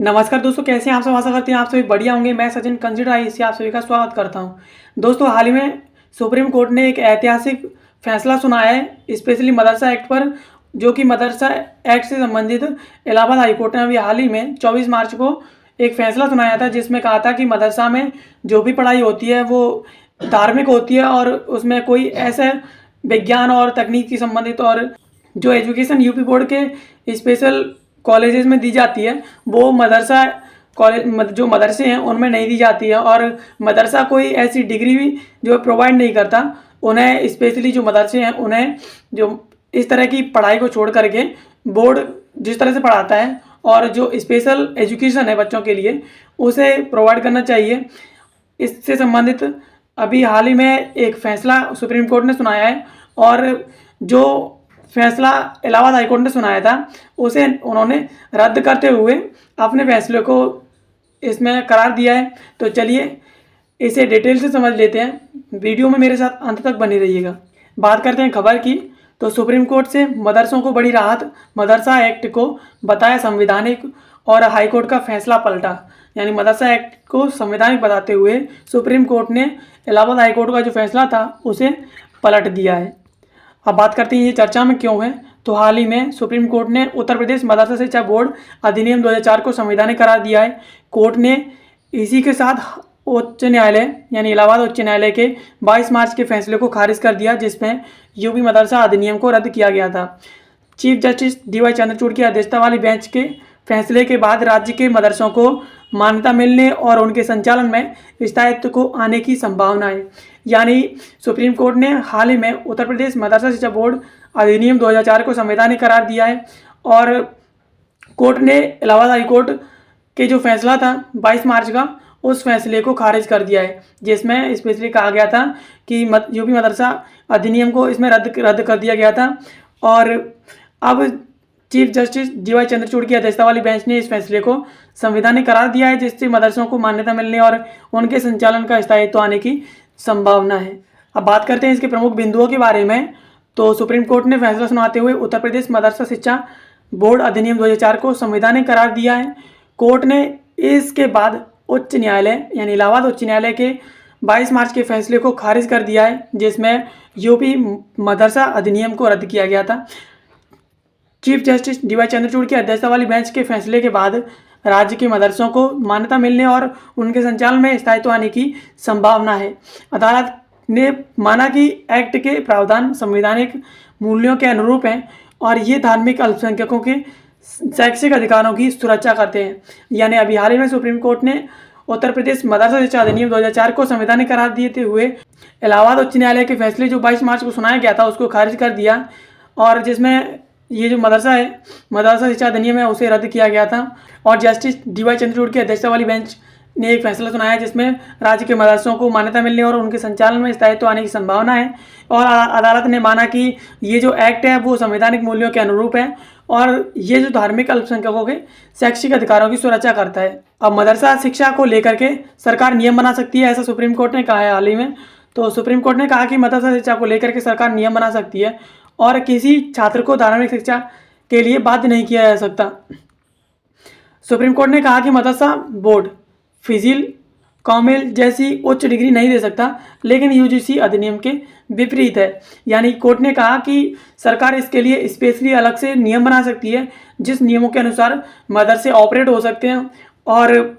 नमस्कार दोस्तों, कैसे हैं आप सब। आशा करते हैं आप सभी बढ़िया होंगे। मैं सचिन कंसिडर आई से आप सभी का स्वागत करता हूं। दोस्तों, हाल ही में सुप्रीम कोर्ट ने एक ऐतिहासिक फैसला सुनाया है, स्पेशली मदरसा एक्ट पर, जो कि मदरसा एक्ट से संबंधित इलाहाबाद हाईकोर्ट ने अभी हाल ही में 24 मार्च को एक फैसला सुनाया था, जिसमें कहा था कि मदरसा में जो भी पढ़ाई होती है वो धार्मिक होती है और उसमें कोई ऐसे विज्ञान और तकनीक की संबंधित और जो एजुकेशन यूपी बोर्ड के स्पेशल कॉलेजेस में दी जाती है वो मदरसा कॉलेज जो मदरसे हैं उनमें नहीं दी जाती है। और मदरसा कोई ऐसी डिग्री भी जो प्रोवाइड नहीं करता उन्हें, स्पेशली जो मदरसे हैं उन्हें जो इस तरह की पढ़ाई को छोड़ करके बोर्ड जिस तरह से पढ़ाता है और जो स्पेशल एजुकेशन है बच्चों के लिए उसे प्रोवाइड करना चाहिए। इससे संबंधित अभी हाल ही में एक फैसला सुप्रीम कोर्ट ने सुनाया है और जो फैसला इलाहाबाद हाईकोर्ट ने सुनाया था उसे उन्होंने रद्द करते हुए अपने फैसले को इसमें करार दिया है। तो चलिए इसे डिटेल से समझ लेते हैं। वीडियो में मेरे साथ अंत तक बने रहिएगा। बात करते हैं खबर की, तो सुप्रीम कोर्ट से मदरसों को बड़ी राहत, मदरसा एक्ट को बताया संवैधानिक और हाईकोर्ट का फैसला पलटा। यानी मदरसा एक्ट को संवैधानिक बताते हुए सुप्रीम कोर्ट ने इलाहाबाद हाईकोर्ट का जो फैसला था उसे पलट दिया है। अब बात करते हैं ये चर्चा में क्यों है। तो हाल ही में सुप्रीम कोर्ट ने उत्तर प्रदेश मदरसा शिक्षा बोर्ड अधिनियम 2004 को संवैधानिक करार दिया है। कोर्ट ने इसी के साथ उच्च न्यायालय यानी इलाहाबाद उच्च न्यायालय के 22 मार्च के फैसले को खारिज कर दिया, जिसमें यूपी मदरसा अधिनियम को रद्द किया गया था। Chief justice D.Y.. चंद्रचूड़ की अध्यक्षता वाली बेंच के फैसले के बाद राज्य के मदरसों को मान्यता मिलने और उनके संचालन में स्थायित्व को आने की संभावना है। यानी सुप्रीम कोर्ट ने हाल ही में उत्तर प्रदेश मदरसा शिक्षा बोर्ड अधिनियम 2004 को संवैधानिक करार दिया है और कोर्ट ने इलाहाबाद हाई कोर्ट के जो फैसला था 22 मार्च का, उस फैसले को खारिज कर दिया है, जिसमें स्पेशली कहा गया था कि यूपी मदरसा अधिनियम को इसमें रद्द कर दिया गया था। और अब चीफ जस्टिस डी.वाई. चंद्रचूड़ की अध्यक्षता वाली बेंच ने इस फैसले को संवैधानिक करार दिया है, जिससे मदरसों को मान्यता मिलने और उनके संचालन का स्थायित्व आने की संभावना है। अब बात करते हैं इसके प्रमुख बिंदुओं के बारे में। तो सुप्रीम कोर्ट ने फैसला सुनाते हुए उत्तर प्रदेश मदरसा शिक्षा बोर्ड अधिनियम 2004 को संवैधानिक करार दिया है। कोर्ट ने इसके बाद उच्च न्यायालय यानी इलाहाबाद उच्च न्यायालय के 22 मार्च के फैसले को खारिज कर दिया है, जिसमें यूपी मदरसा अधिनियम को रद्द किया गया था। Chief justice D.Y.. चंद्रचूड़ की अध्यक्षता वाली बेंच के फैसले के बाद राज्य के मदरसों को मान्यता मिलने और उनके संचालन में स्थायित्व आने की संभावना है। अदालत ने माना कि एक्ट के प्रावधान संवैधानिक मूल्यों के अनुरूप हैं और ये धार्मिक अल्पसंख्यकों के शैक्षिक अधिकारों की सुरक्षा करते हैं। यानी अभी हाल ही में सुप्रीम कोर्ट ने उत्तर प्रदेश मदरसा शिक्षा अधिनियम 2004 को संवैधानिक करार देते हुए इलाहाबाद उच्च न्यायालय के फैसले जो 22 मार्च को सुनाया गया था उसको खारिज कर दिया, और जिसमें ये जो मदरसा शिक्षा अधिनियम है उसे रद्द किया गया था। और जस्टिस डी.वाई. चंद्रचूड़ की अध्यक्षता वाली बेंच ने एक फैसला सुनाया जिसमें राज्य के मदरसों को मान्यता मिलने और उनके संचालन में स्थायित्व आने की संभावना है। और अदालत ने माना कि ये जो एक्ट है वो संवैधानिक मूल्यों के अनुरूप है और ये जो धार्मिक अल्पसंख्यकों के शैक्षिक अधिकारों की सुरक्षा करता है। अब मदरसा शिक्षा को लेकर के सरकार नियम बना सकती है, ऐसा सुप्रीम कोर्ट ने कहा है हाल ही में। तो सुप्रीम कोर्ट ने कहा कि मदरसा शिक्षा को लेकर के सरकार नियम बना सकती है और किसी छात्र को धार्मिक शिक्षा के लिए बाध्य नहीं किया जा सकता। सुप्रीम कोर्ट ने कहा कि मदरसा बोर्ड फिजिल कॉमिल जैसी उच्च डिग्री नहीं दे सकता, लेकिन यूजीसी अधिनियम के विपरीत है। यानी कोर्ट ने कहा कि सरकार इसके लिए स्पेशली अलग से नियम बना सकती है, जिस नियमों के अनुसार मदरसे ऑपरेट हो सकते हैं और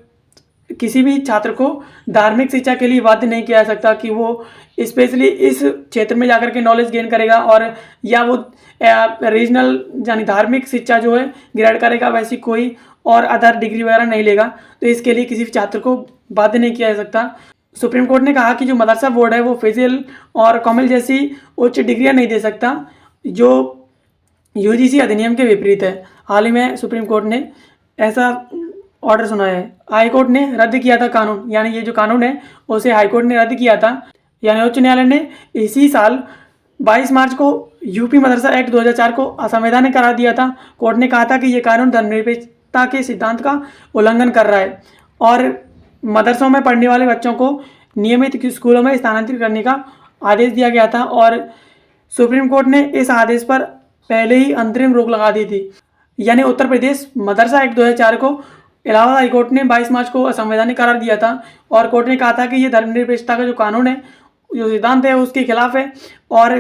किसी भी छात्र को धार्मिक शिक्षा के लिए बाध्य नहीं किया जा सकता कि वो स्पेशली इस क्षेत्र में जाकर के नॉलेज गेन करेगा और या वो रीजनल यानी धार्मिक शिक्षा जो है ग्रेड करेगा, वैसी कोई और अदर डिग्री वगैरह नहीं लेगा। तो इसके लिए किसी भी छात्र को बाध्य नहीं किया जा सकता। सुप्रीम कोर्ट ने कहा कि जो मदरसा बोर्ड है वो फिजिल और कॉमिल जैसी उच्च डिग्रियां नहीं दे सकता, जो यूजीसी अधिनियम के विपरीत है। हाल ही में सुप्रीम कोर्ट ने ऐसा ऑर्डर सुनाया है। हाई कोर्ट ने रद्द किया था कानून, यानी ये जो कानून है उसे हाई कोर्ट ने रद्द किया था। यानी उच्च न्यायालय ने इसी साल 22 मार्च को यूपी मदरसा एक्ट 2004 को असंवैधानिक करार दिया था। कोर्ट ने कहा था कि ये कानून धर्मनिरपेक्षता के सिद्धांत का उल्लंघन कर रहा है और मदरसों में पढ़ने वाले बच्चों को नियमित स्कूलों में स्थानांतरित करने का आदेश दिया गया था और सुप्रीम कोर्ट ने इस आदेश पर पहले ही अंतरिम रोक लगा दी थी। यानी उत्तर प्रदेश मदरसा एक्ट 2004 को इलाहाबाद हाईकोर्ट ने 22 मार्च को असंवैधानिक करार दिया था और कोर्ट ने कहा था कि ये धर्मनिरपेक्षता का जो कानून है, जो सिद्धांत है, उसके खिलाफ है और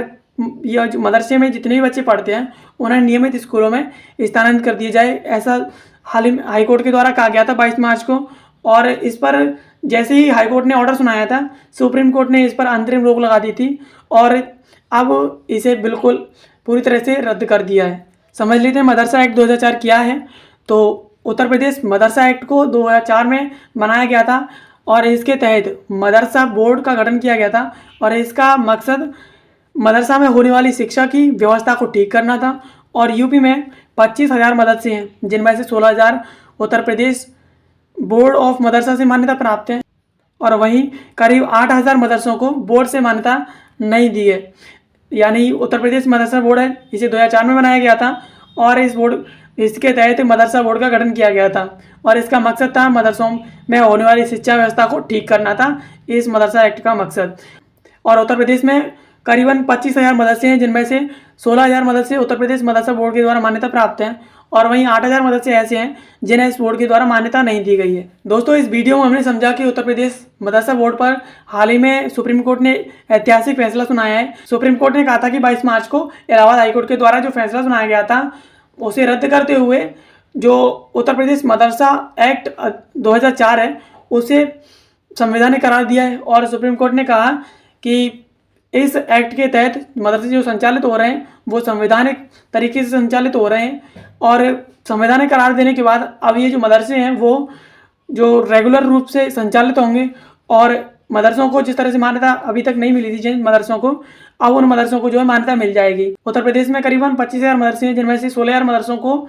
यह जो मदरसे में जितने भी बच्चे पढ़ते हैं उन्हें नियमित स्कूलों में स्थानांतरित कर दिया जाए, ऐसा हाल ही में हाईकोर्ट के द्वारा कहा गया था 22 मार्च को। और इस पर जैसे ही हाईकोर्ट ने ऑर्डर सुनाया था, सुप्रीम कोर्ट ने इस पर अंतरिम रोक लगा दी थी और अब इसे बिल्कुल पूरी तरह से रद्द कर दिया है। समझ लेते हैं मदरसा एक्ट 2004 क्या है। तो उत्तर प्रदेश मदरसा एक्ट को 2004 में बनाया गया था और इसके तहत मदरसा बोर्ड का गठन किया गया था और इसका मकसद मदरसा में होने वाली शिक्षा की व्यवस्था को ठीक करना था। और यूपी में 25,000 मदरसे हैं, जिनमें से 16,000 उत्तर प्रदेश बोर्ड ऑफ मदरसा से मान्यता प्राप्त है और वहीं करीब 8,000 मदरसों को बोर्ड से मान्यता नहीं दी है। यानी उत्तर प्रदेश मदरसा बोर्ड है, इसे 2004 में बनाया गया था और इसके तहत मदरसा बोर्ड का गठन किया गया था और इसका मकसद था मदरसों में होने वाली शिक्षा व्यवस्था को ठीक करना था, इस मदरसा एक्ट का मकसद। और उत्तर प्रदेश में करीबन 25,000 मदरसे हैं, जिनमें से 16,000 मदरसे उत्तर प्रदेश मदरसा बोर्ड के द्वारा मान्यता प्राप्त हैं और वहीं 8,000 मदरसे ऐसे हैं जिन्हें इस बोर्ड के द्वारा मान्यता नहीं दी गई है। दोस्तों, इस वीडियो में हमने समझा कि उत्तर प्रदेश मदरसा बोर्ड पर हाल ही में सुप्रीम कोर्ट ने ऐतिहासिक फैसला सुनाया है। सुप्रीम कोर्ट ने कहा था कि 22 मार्च को इलाहाबाद हाईकोर्ट के द्वारा जो फैसला सुनाया गया था उसे रद्द करते हुए जो उत्तर प्रदेश मदरसा एक्ट 2004 है उसे संवैधानिक करार दिया है। और सुप्रीम कोर्ट ने कहा कि इस एक्ट के तहत मदरसे जो संचालित हो रहे हैं वो संवैधानिक तरीके से संचालित हो रहे हैं और संवैधानिक करार देने के बाद अब ये जो मदरसे हैं वो जो रेगुलर रूप से संचालित होंगे और मदरसों को जिस तरह से मान्यता अभी तक नहीं मिली थी जिन मदरसों को, अब उन मदरसों को जो है मान्यता मिल जाएगी। उत्तर प्रदेश में करीबन 25,000 मदरसे हैं, जिनमें से 16,000 मदरसों को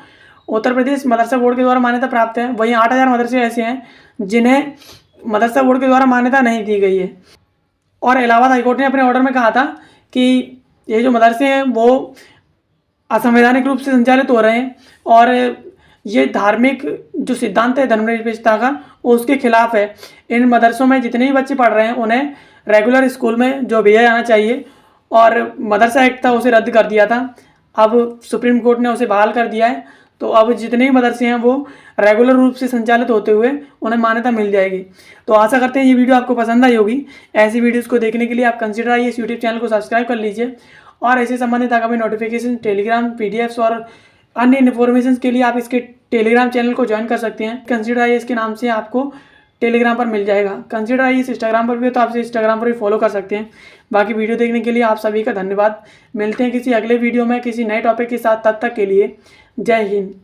उत्तर प्रदेश मदरसा बोर्ड के द्वारा मान्यता प्राप्त है। वहीं 8,000 मदरसे ऐसे हैं जिन्हें मदरसा बोर्ड के द्वारा मान्यता नहीं दी गई है। और इलाहाबाद हाईकोर्ट ने अपने ऑर्डर में कहा था कि ये जो मदरसे हैं वो असंवैधानिक रूप से संचालित हो रहे हैं और ये धार्मिक जो सिद्धांत है धर्मनिरपेक्षता का उसके खिलाफ है। इन मदरसों में जितने भी बच्चे पढ़ रहे हैं उन्हें रेगुलर स्कूल में जो भेजा जाना चाहिए और मदरसा एक्ट था उसे रद्द कर दिया था, अब सुप्रीम कोर्ट ने उसे बहाल कर दिया है। तो अब जितने भी मदरसे हैं वो रेगुलर रूप से संचालित होते हुए उन्हें मान्यता मिल जाएगी। तो आशा करते हैं ये वीडियो आपको पसंद आई होगी। ऐसी वीडियोस को देखने के लिए आप कंसिडर आइए इस यूट्यूब चैनल को सब्सक्राइब कर लीजिए और ऐसे संबंधित आगामी नोटिफिकेशन, टेलीग्राम, पीडीएफ्स और अन्य इन्फॉर्मेशन के लिए आप इसके टेलीग्राम चैनल को ज्वाइन कर सकते हैं। कंसिडर आइए इसके नाम से आपको टेलीग्राम पर मिल जाएगा। कंसिडर आइए इस इंस्टाग्राम पर भी हो तो आप इंस्टाग्राम पर भी फॉलो कर सकते हैं। बाकी वीडियो देखने के लिए आप सभी का धन्यवाद। मिलते हैं किसी अगले वीडियो में किसी नए टॉपिक के साथ, तब तक के लिए जय हिंद।